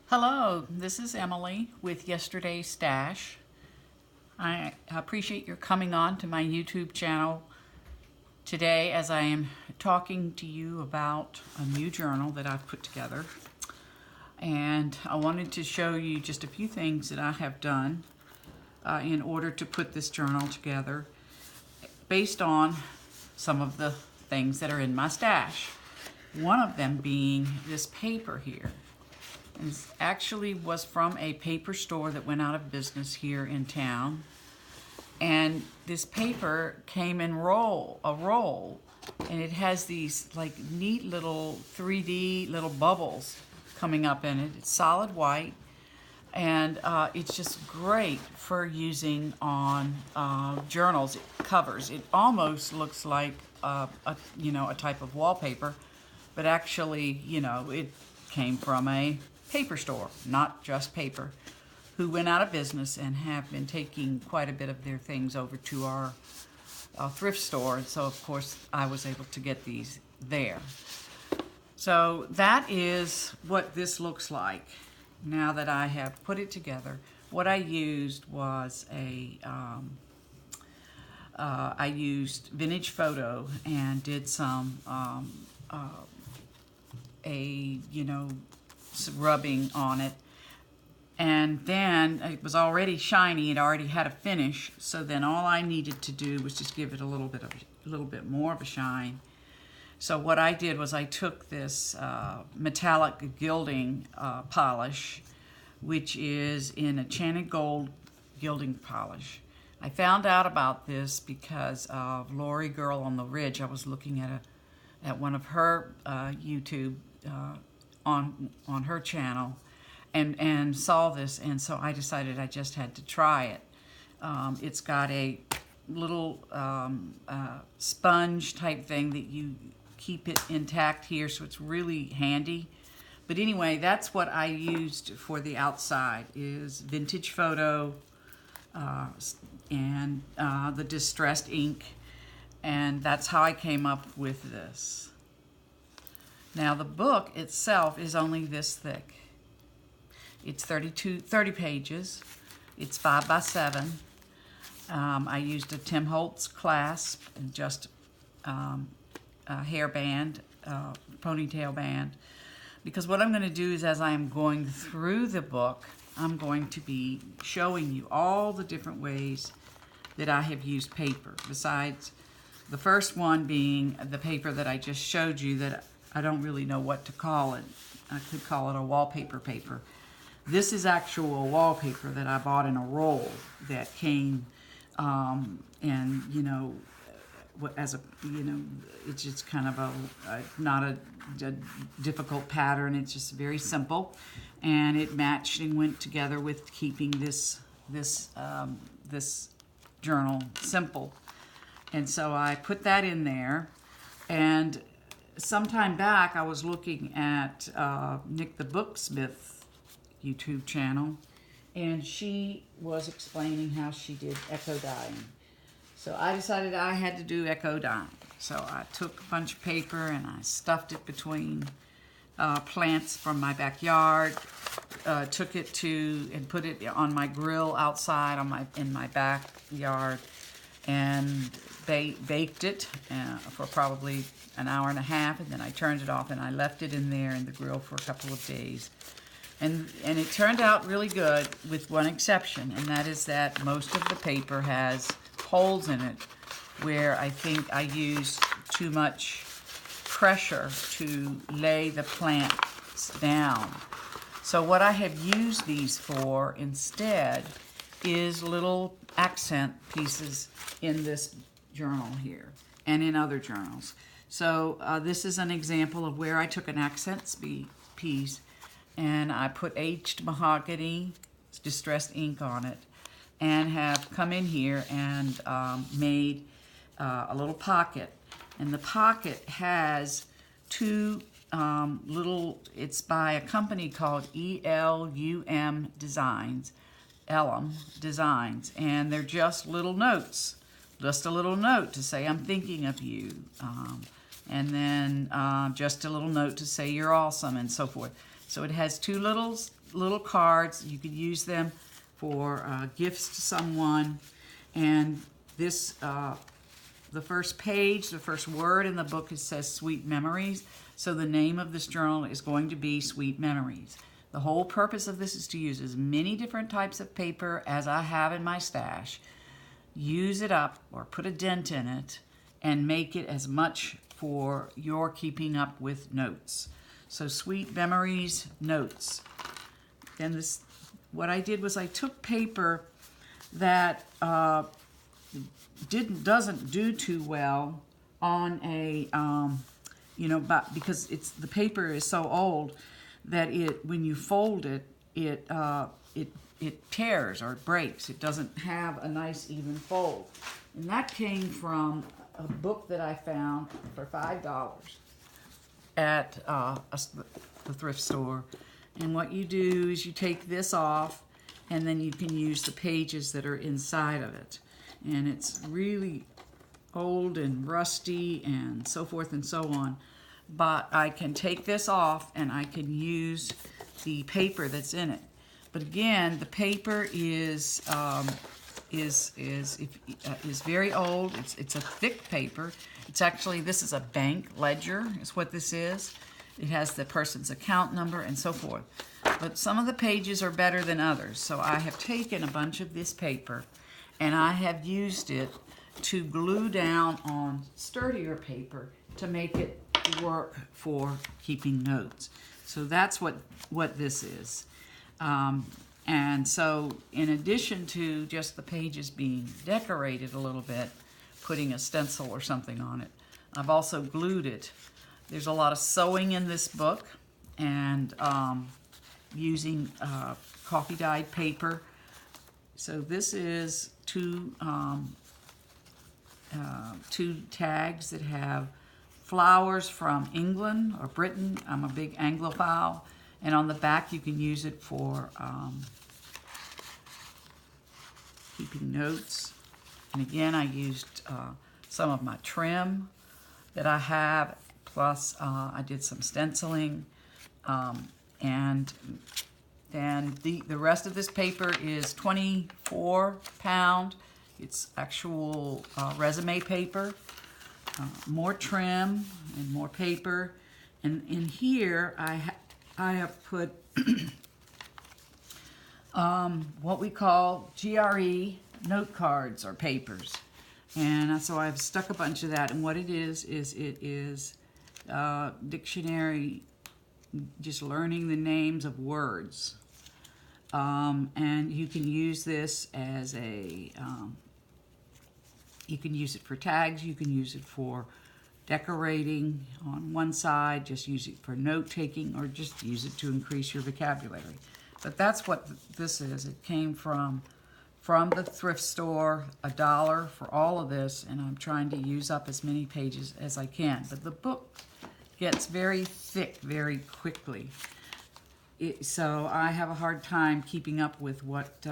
Hello, this is Emily with Yesterday's Stash. I appreciate your coming on to my YouTube channel today as I am talking to you about a new journal that I've put together. And I wanted to show you just a few things that I have done in order to put this journal together based on some of the things that are in my stash. One of them being this paper here. It actually was from a paper store that went out of business here in town. And this paper came in a roll, and it has these like neat little 3D little bubbles coming up in it. It's solid white, and it's just great for using on journals, covers. It almost looks like a type of wallpaper, but actually, it came from a paper store, not just paper, who went out of business and have been taking quite a bit of their things over to our thrift store. And so, of course, I was able to get these there. So that is what this looks like now that I have put it together. What I used was I used vintage photo and did some rubbing on it, and then it was already shiny. It already had a finish, so then all I needed to do was just give it a little bit more of a shine. So what I did was I took this metallic gilding polish, which is in enchanted gold gilding polish. I found out about this because of Lori Girl on the Ridge. I was looking at one of her YouTube on her channel and saw this, and so I decided I just had to try it. It's got a little sponge type thing that you keep it intact here, so it's really handy. But anyway, that's what I used for the outside, is vintage photo and the distressed ink, and that's how I came up with this. Now the book itself is only this thick. It's 30 pages. It's 5 by 7. I used a Tim Holtz clasp and just a hairband, ponytail band, because what I'm going to do is, as I am going through the book, I'm going to be showing you all the different ways that I have used paper, besides the first one being the paper that I just showed you that I don't really know what to call it. I could call it a wallpaper paper. This is actual wallpaper that I bought in a roll that came, and as a, it's just kind of not a difficult pattern. It's just very simple, and it matched and went together with keeping this journal simple. And so I put that in there, and sometime back I was looking at Nick the Booksmith YouTube channel, and she was explaining how she did eco dyeing. So I decided I had to do eco dyeing. So I took a bunch of paper and I stuffed it between plants from my backyard, took it and put it on my grill outside in my backyard, and baked it for probably an hour and a half, and then I turned it off and I left it in there in the grill for a couple of days. And it turned out really good, with one exception, and that is that most of the paper has holes in it where I think I used too much pressure to lay the plants down. So what I have used these for instead is little accent pieces in this journal here and in other journals. So this is an example of where I took an accent piece and I put aged mahogany distressed ink on it, and have come in here and made a little pocket. And the pocket has two it's by a company called ELUM Designs, and they're just little notes. Just a little note to say, I'm thinking of you. And then just a little note to say, you're awesome, and so forth. So it has two little little cards. You could use them for gifts to someone. And this, the first page, the first word in the book, it says Sweet Memories. So the name of this journal is going to be Sweet Memories. The whole purpose of this is to use as many different types of paper as I have in my stash, use it up or put a dent in it, and make it as much for your keeping up with notes. So Sweet Memories notes. And this, what I did was I took paper that doesn't do too well on a because the paper is so old that when you fold it, it tears or it breaks. It doesn't have a nice even fold. And that came from a book that I found for $5 at the thrift store. And what you do is you take this off, and then you can use the pages that are inside of it. And it's really old and rusty and so forth and so on. But I can take this off and I can use the paper that's in it. But again, the paper is very old. It's a thick paper. It's actually, this is a bank ledger is what this is. It has the person's account number and so forth. But some of the pages are better than others. So I have taken a bunch of this paper and I have used it to glue down on sturdier paper to make it work for keeping notes. So that's what this is. And so in addition to just the pages being decorated a little bit, putting a stencil or something on it, I've also glued it. There's a lot of sewing in this book, and using coffee dyed paper. So this is two tags that have flowers from England or Britain. I'm a big Anglophile. And on the back you can use it for keeping notes. And again, I used some of my trim that I have, plus I did some stenciling. And then the rest of this paper is 24 pound. It's actual resume paper. More trim and more paper. And in here I have put what we call GRE note cards or papers. And so I've stuck a bunch of that. And what it is dictionary, just learning the names of words. And you can use this as you can use it for tags, you can use it for decorating on one side, just use it for note-taking, or just use it to increase your vocabulary. But that's what this is. It came from the thrift store, $1 for all of this, and I'm trying to use up as many pages as I can. But the book gets very thick very quickly. So I have a hard time keeping up with what,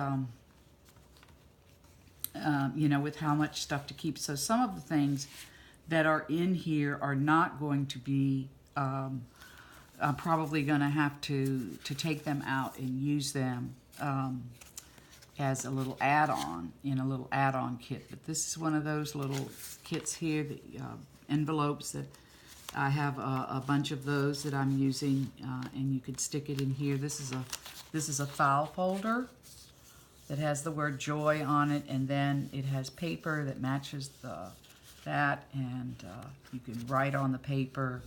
with how much stuff to keep. So some of the things that are in here are not going to be, I'm probably going to have to take them out and use them as a little add-on, in a little add-on kit. But this is one of those little kits here, the envelopes that I have a bunch of those that I'm using, and you could stick it in here. This is a file folder that has the word joy on it, and then it has paper that matches that, and you can write on the paper,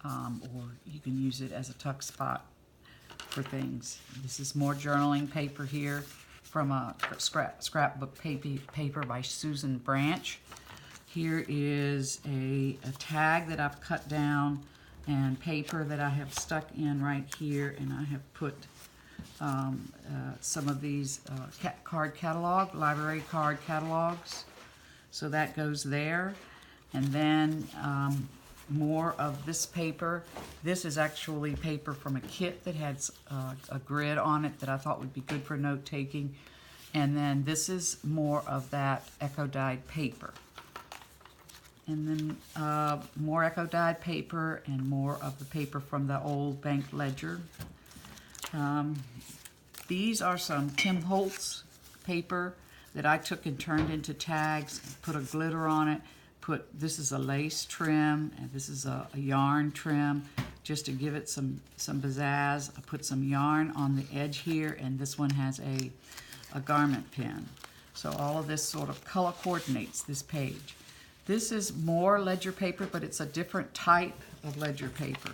or you can use it as a tuck spot for things. This is more journaling paper here from a scrapbook paper by Susan Branch. Here is a tag that I've cut down, and paper that I have stuck in right here, and I have put some of these library card catalogs. So that goes there. And then more of this paper. This is actually paper from a kit that has a grid on it that I thought would be good for note taking. And then this is more of that eco-dyed paper. And then more eco-dyed paper and more of the paper from the old bank ledger. These are some Tim Holtz paper that I took and turned into tags, put a glitter on it, this is a lace trim, and this is a yarn trim, just to give it some pizzazz. I put some yarn on the edge here, and this one has a garment pin. So all of this sort of color coordinates this page. This is more ledger paper, but it's a different type of ledger paper.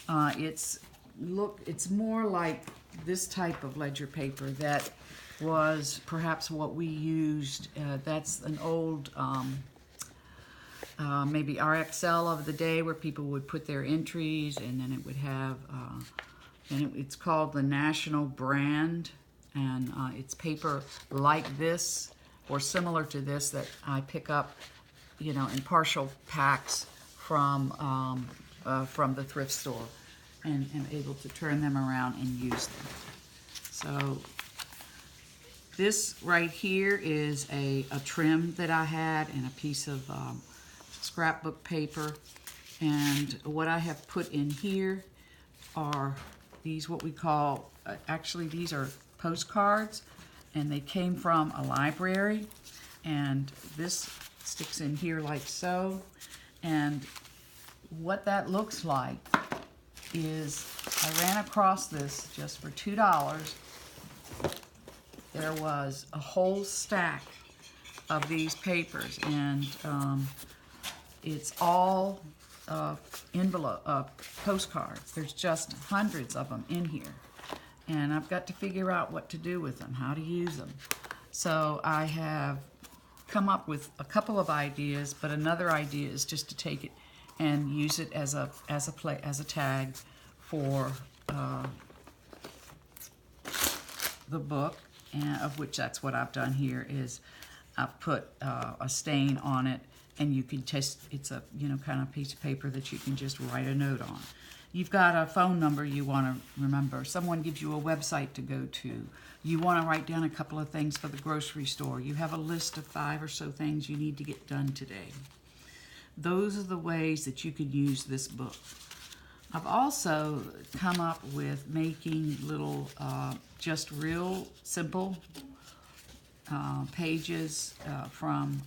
It's more like this type of ledger paper that was perhaps what we used. That's an old maybe RXL of the day, where people would put their entries, and then it would have, it's called the National Brand, and it's paper like this or similar to this that I pick up, you know, in partial packs from the thrift store, and am able to turn them around and use them. So this right here is a trim that I had, and a piece of scrapbook paper. And what I have put in here are these, what we call, actually these are postcards, and they came from a library. And this sticks in here like so. And what that looks like is, I ran across this just for $2. There was a whole stack of these papers, and it's all postcards. There's just hundreds of them in here, and I've got to figure out what to do with them, how to use them. So I have come up with a couple of ideas, but another idea is just to take it and use it as a tag for the book, and of which that's what I've done here. Is I've put a stain on it, and you can just, it's a, you know, kind of piece of paper that you can just write a note on. You've got a phone number you want to remember. Someone gives you a website to go to. You want to write down a couple of things for the grocery store. You have a list of 5 or so things you need to get done today. Those are the ways that you could use this book. I've also come up with making little, just real simple pages from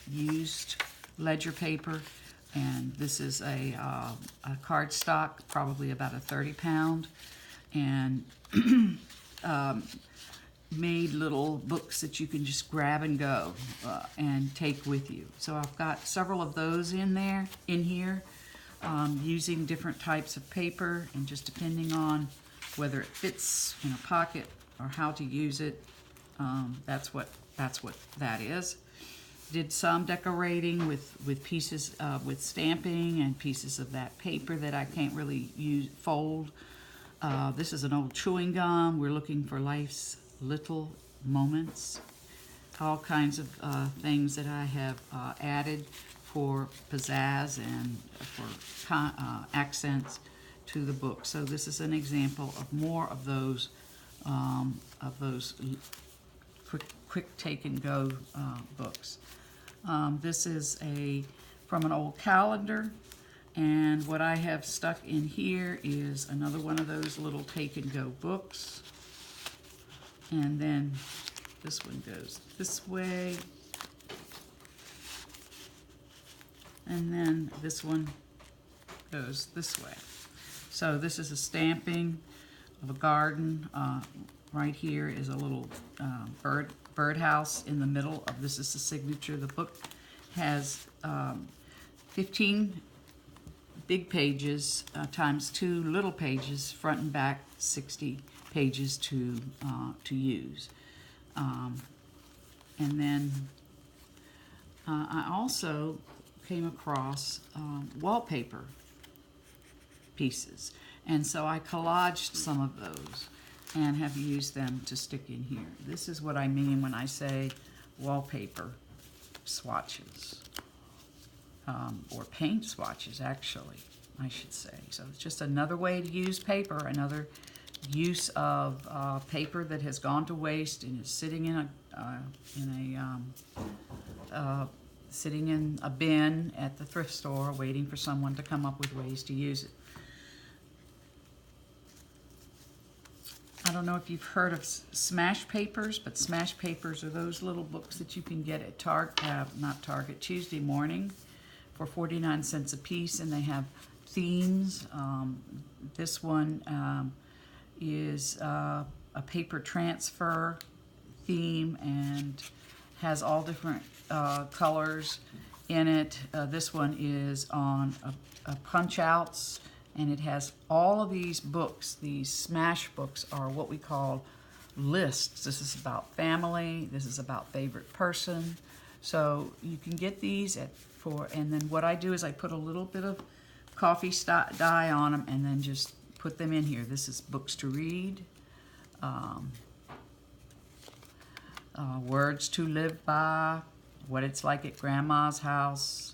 used ledger paper. And this is a cardstock, probably about a 30-pound, and made little books that you can just grab and go and take with you. So I've got several of those in here, using different types of paper, and just depending on whether it fits in a pocket or how to use it, that's what that is. Did some decorating with pieces with stamping and pieces of that paper that I can't really fold. This is an old chewing gum. We're looking for life's little moments. All kinds of things that I have added for pizzazz and for accents to the book. So this is an example of more of those quick take and go books. This is from an old calendar, and what I have stuck in here is another one of those little take and go books. And then this one goes this way, and then this one goes this way. So this is a stamping of a garden. Right here is a little birdhouse in the middle of this is the signature. The book has 15 big pages times 2 little pages, front and back, 60 pages to use. And then I also came across wallpaper pieces, and so I collaged some of those and have used them to stick in here. This is what I mean when I say wallpaper swatches, or paint swatches, actually, I should say. So it's just another way to use paper, another use of paper that has gone to waste and is sitting in a bin at the thrift store, waiting for someone to come up with ways to use it. don't know if you've heard of Smash Papers, but Smash Papers are those little books that you can get at Tuesday Morning for 49 cents a piece, and they have themes. This one is a paper transfer theme and has all different colors in it. This one is on punch outs, and it has all of these books. These Smash books are what we call lists. This is about family, this is about favorite person. So you can get these and then what I do is I put a little bit of coffee dye on them and then just put them in here. This is books to read, words to live by, what it's like at grandma's house,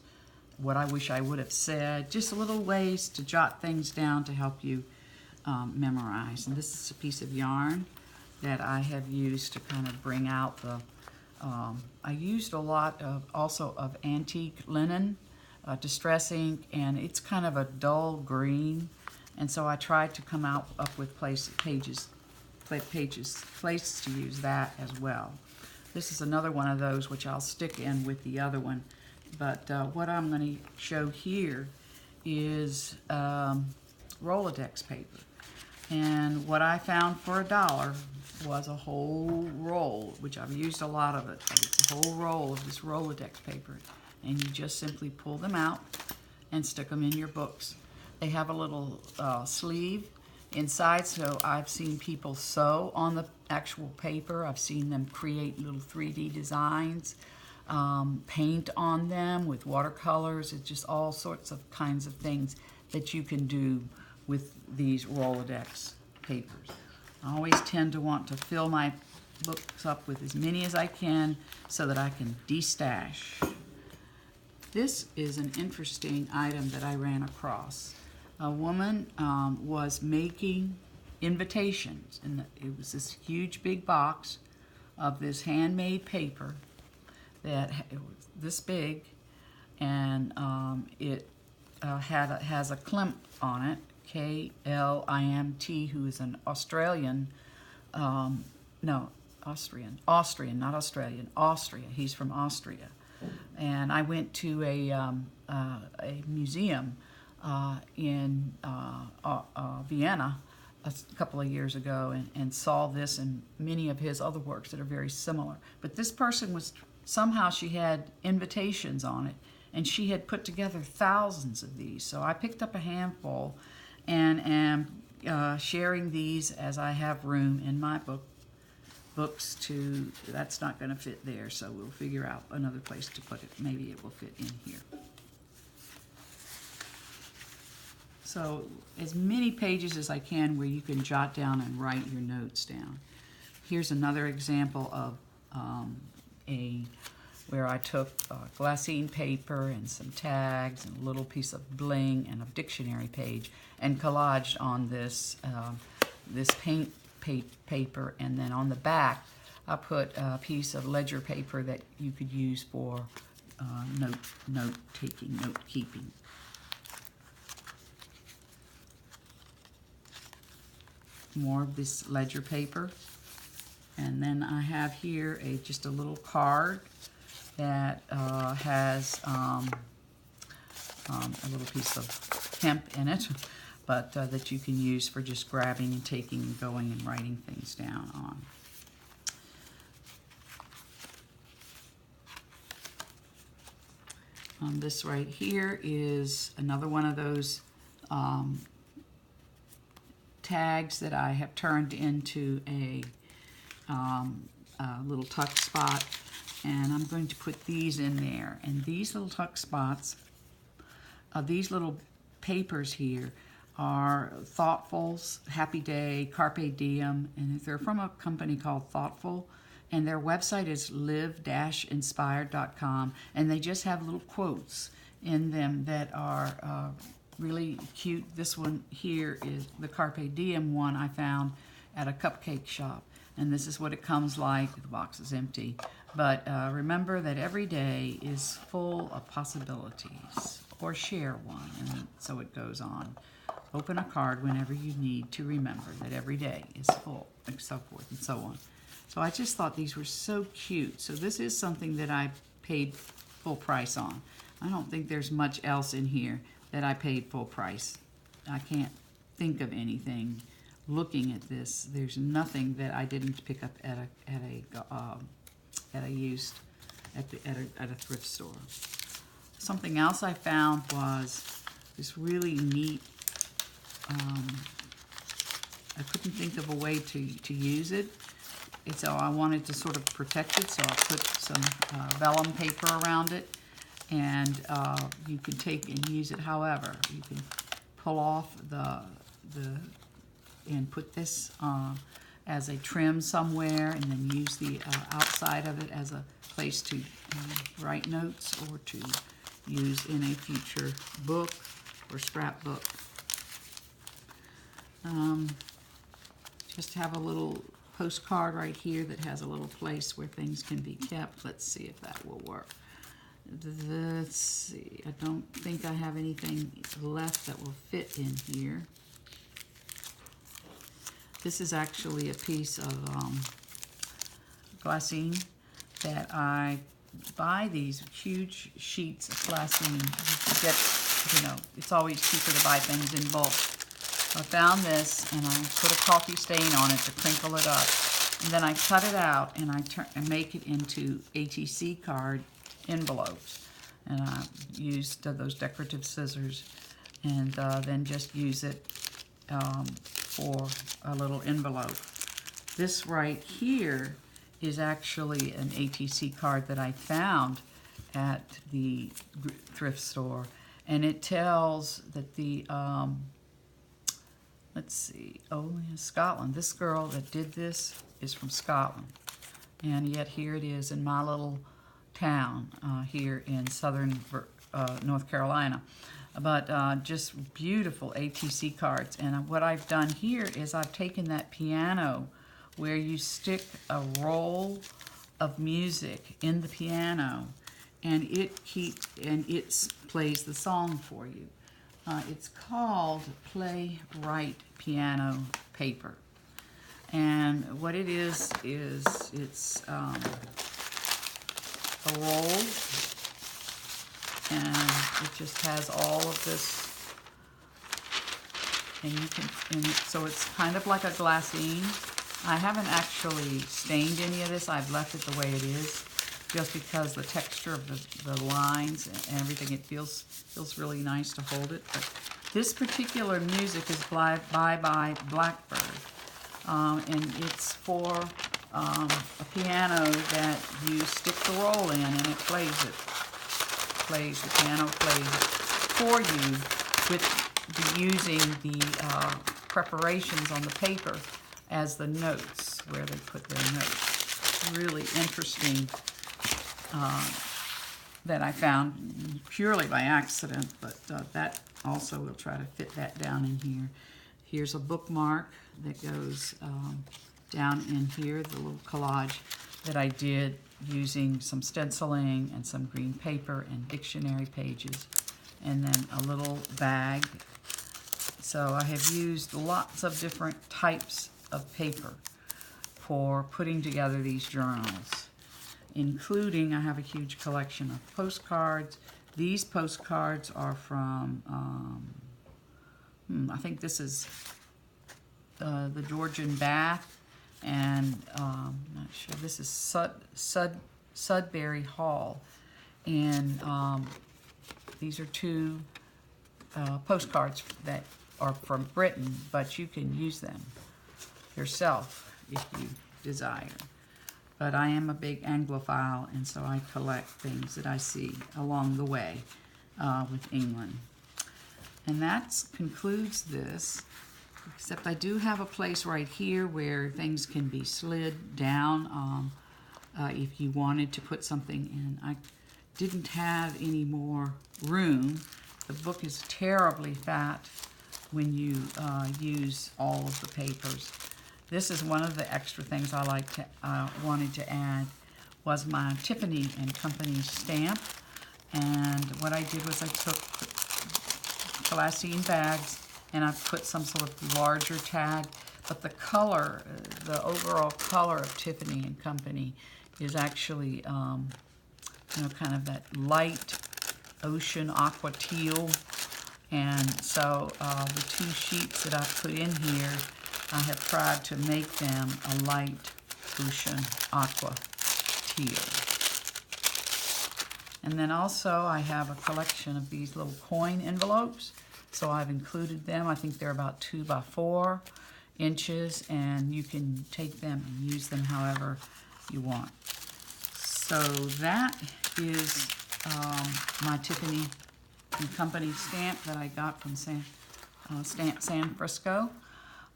what I wish I would have said, just little ways to jot things down to help you memorize. And this is a piece of yarn that I have used to kind of bring out the, I used a lot of also of antique linen, distress ink, and it's kind of a dull green. And so I tried to come up with places to use that as well. This is another one of those which I'll stick in with the other one. But what I'm going to show here is Rolodex paper. And what I found for $1 was a whole roll, which I've used a lot of it. It's a whole roll of this Rolodex paper. And you just simply pull them out and stick them in your books. They have a little sleeve inside, so I've seen people sew on the actual paper. I've seen them create little 3D designs, paint on them with watercolors. It's just all sorts of kinds of things that you can do with these Rolodex papers. I always tend to want to fill my books up with as many as I can so that I can de-stash. This is an interesting item that I ran across. A woman was making invitations, and it was this huge big box of this handmade paper that it was this big, and it has a Klimt on it, K-L-I-M-T, who is an Australian, Austrian, not Australian, Austria. He's from Austria. And I went to a museum in Vienna a couple of years ago and saw this and many of his other works that are very similar. But this person was, somehow she had invitations on it, and she had put together thousands of these. So I picked up a handful and am sharing these as I have room in my books to, that's not going to fit there, so we'll figure out another place to put it. Maybe it will fit in here. So as many pages as I can where you can jot down and write your notes down. Here's another example of where I took glassine paper and some tags and a little piece of bling and a dictionary page and collaged on this this paint paper, and then on the back I put a piece of ledger paper that you could use for note keeping. More of this ledger paper, and then I have here just a little card that has a little piece of hemp in it, but that you can use for just grabbing and taking and going and writing things down on. This right here is another one of those tags that I have turned into a little tuck spot, and I'm going to put these in there. And these little tuck spots, these little papers here are Thoughtful's Happy Day, Carpe Diem, and they're from a company called Thoughtful, and their website is live-inspired.com, and they just have little quotes in them that are really cute. This one here is the Carpe Diem one I found at a cupcake shop, and this is what it comes like. The box is empty, but remember that every day is full of possibilities, or share one, and so it goes on. Open a card whenever you need to remember that every day is full, and so forth and so on. So I just thought these were so cute. So this is something that I paid full price on. I don't think there's much else in here that I paid full price. I can't think of anything. Looking at this, there's nothing that I didn't pick up at a thrift store. Something else I found was this really neat. I couldn't think of a way to use it, and so I wanted to sort of protect it. So I put some vellum paper around it, and you can take and use it however. You can pull off and put this as a trim somewhere, and then use the outside of it as a place to write notes or to use in a future book or scrapbook. Just have a little postcard right here that has a little place where things can be kept. Let's see if that will work. Let's see. I don't think I have anything left that will fit in here. This is actually a piece of glassine that I buy these huge sheets of glassine. You get, it's always cheaper to buy things in bulk. I found this and I put a coffee stain on it to crinkle it up. And then I cut it out and I make it into ATC card envelopes. And I used those decorative scissors and then just use it for a little envelope. This right here is actually an ATC card that I found at the thrift store. And it tells that the let's see, Scotland. This girl that did this is from Scotland. And yet here it is in my little town here in southern North Carolina. But just beautiful ATC cards. And what I've done here is I've taken that piano where you stick a roll of music in the piano and it plays the song for you. It's called Playwright Piano Paper. And what it is it's a roll, and it just has all of this, and so it's kind of like a glassine. I haven't actually stained any of this. I've left it the way it is, just because the texture of the lines and everything, it feels really nice to hold it. But this particular music is by Blackbird, and it's for a piano that you stick the roll in and it plays it. The piano plays it for you with using the preparations on the paper as the notes, where they put their notes. Really interesting. That I found purely by accident, but that also, we'll try to fit that down in here. Here's a bookmark that goes down in here, the little collage that I did using some stenciling and some green paper and dictionary pages, and then a little bag. So I have used lots of different types of paper for putting together these journals, including, I have a huge collection of postcards. These postcards are from, I think this is the Georgian Bath, and I'm not sure, this is Sudbury Hall. And these are two postcards that are from Britain, but you can use them yourself if you desire. But I am a big Anglophile, and so I collect things that I see along the way with England. And that concludes this, except I do have a place right here where things can be slid down if you wanted to put something in. I didn't have any more room. The book is terribly fat when you use all of the papers. This is one of the extra things I wanted to add was my Tiffany & Company stamp. And what I did was I took glassine bags and I've put some sort of larger tag. But the color, the overall color of Tiffany and Company is actually, you know, kind of that light ocean aqua teal. And so the two sheets that I put in here, I have tried to make them a light ocean aqua teal. And then also I have a collection of these little coin envelopes. So I've included them. I think they're about 2 by 4 inches, and you can take them and use them however you want. So that is my Tiffany and Company stamp that I got from San Francisco.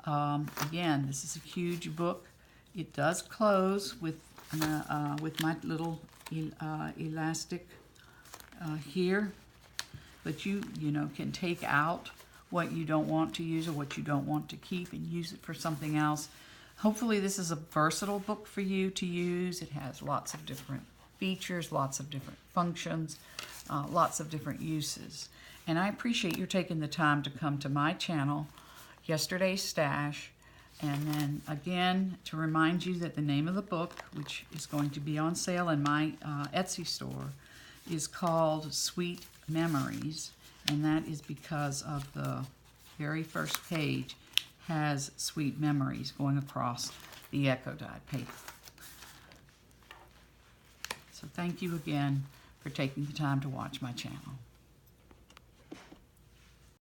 Again, this is a huge book. It does close with my little elastic here, but you know, can take out what you don't want to use or what you don't want to keep and use it for something else. Hopefully this is a versatile book for you to use. It has lots of different features, lots of different functions, lots of different uses. And I appreciate you taking the time to come to my channel, Yesterday's Stash. And then again, to remind you that the name of the book, which is going to be on sale in my Etsy store, is called Sweet Memories. And that is because of the very first page has sweet memories going across the eco dyed paper. So thank you again for taking the time to watch my channel.